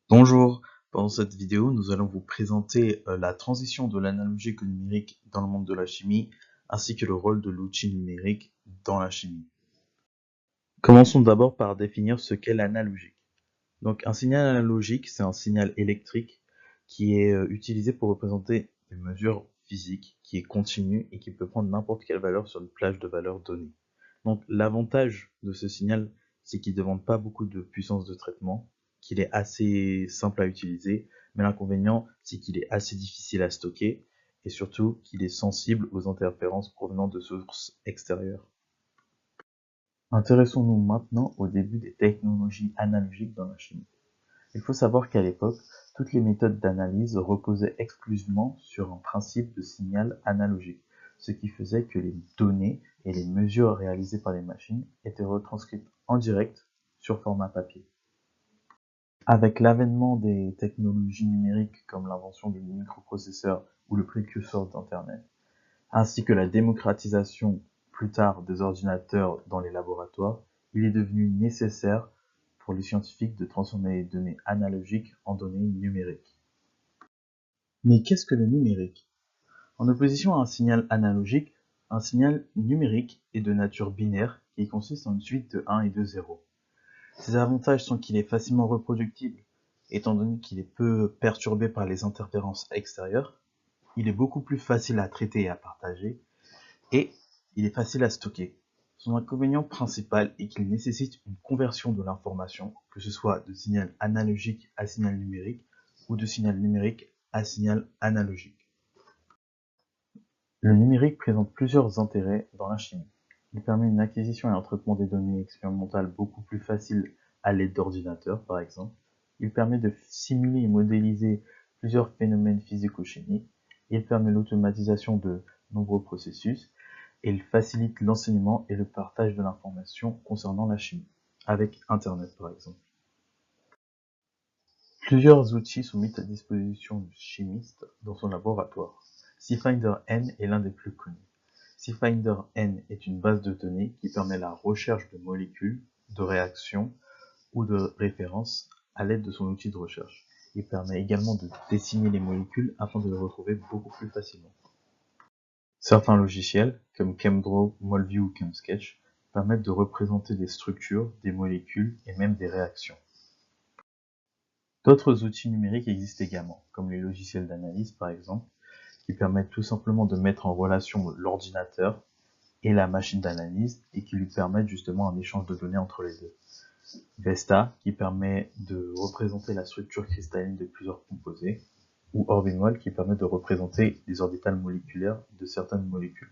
Bonjour, pendant cette vidéo, nous allons vous présenter la transition de l'analogique au numérique dans le monde de la chimie, ainsi que le rôle de l'outil numérique dans la chimie. Commençons d'abord par définir ce qu'est l'analogique. Donc un signal analogique, c'est un signal électrique qui est utilisé pour représenter une mesure physique qui est continue et qui peut prendre n'importe quelle valeur sur une plage de valeurs donnée. Donc l'avantage de ce signal, c'est qu'il ne demande pas beaucoup de puissance de traitement, qu'il est assez simple à utiliser, mais l'inconvénient, c'est qu'il est assez difficile à stocker et surtout qu'il est sensible aux interférences provenant de sources extérieures. Intéressons-nous maintenant au début des technologies analogiques dans la chimie. Il faut savoir qu'à l'époque, toutes les méthodes d'analyse reposaient exclusivement sur un principe de signal analogique, ce qui faisait que les données et les mesures réalisées par les machines étaient retranscrites en direct sur format papier. Avec l'avènement des technologies numériques comme l'invention des microprocesseurs ou le précurseur d'Internet, ainsi que la démocratisation plus tard des ordinateurs dans les laboratoires, il est devenu nécessaire pour les scientifiques de transformer les données analogiques en données numériques. Mais qu'est-ce que le numérique? En opposition à un signal analogique, un signal numérique est de nature binaire qui consiste en une suite de 1 et de 0. Ses avantages sont qu'il est facilement reproductible, étant donné qu'il est peu perturbé par les interférences extérieures, il est beaucoup plus facile à traiter et à partager, et il est facile à stocker. Son inconvénient principal est qu'il nécessite une conversion de l'information, que ce soit de signal analogique à signal numérique ou de signal numérique à signal analogique. Le numérique présente plusieurs intérêts dans la chimie. Il permet une acquisition et un traitement des données expérimentales beaucoup plus facile à l'aide d'ordinateurs, par exemple. Il permet de simuler et modéliser plusieurs phénomènes physico-chimiques. Il permet l'automatisation de nombreux processus et il facilite l'enseignement et le partage de l'information concernant la chimie, avec Internet par exemple. Plusieurs outils sont mis à disposition du chimiste dans son laboratoire. CFinder-N est l'un des plus connus. CFinder-N est une base de données qui permet la recherche de molécules, de réactions ou de références à l'aide de son outil de recherche. Il permet également de dessiner les molécules afin de les retrouver beaucoup plus facilement. Certains logiciels, comme ChemDraw, Molview ou ChemSketch, permettent de représenter des structures, des molécules et même des réactions. D'autres outils numériques existent également, comme les logiciels d'analyse par exemple, qui permettent tout simplement de mettre en relation l'ordinateur et la machine d'analyse et qui lui permettent justement un échange de données entre les deux. Vesta, qui permet de représenter la structure cristalline de plusieurs composés, ou Orbinwall, qui permet de représenter les orbitales moléculaires de certaines molécules.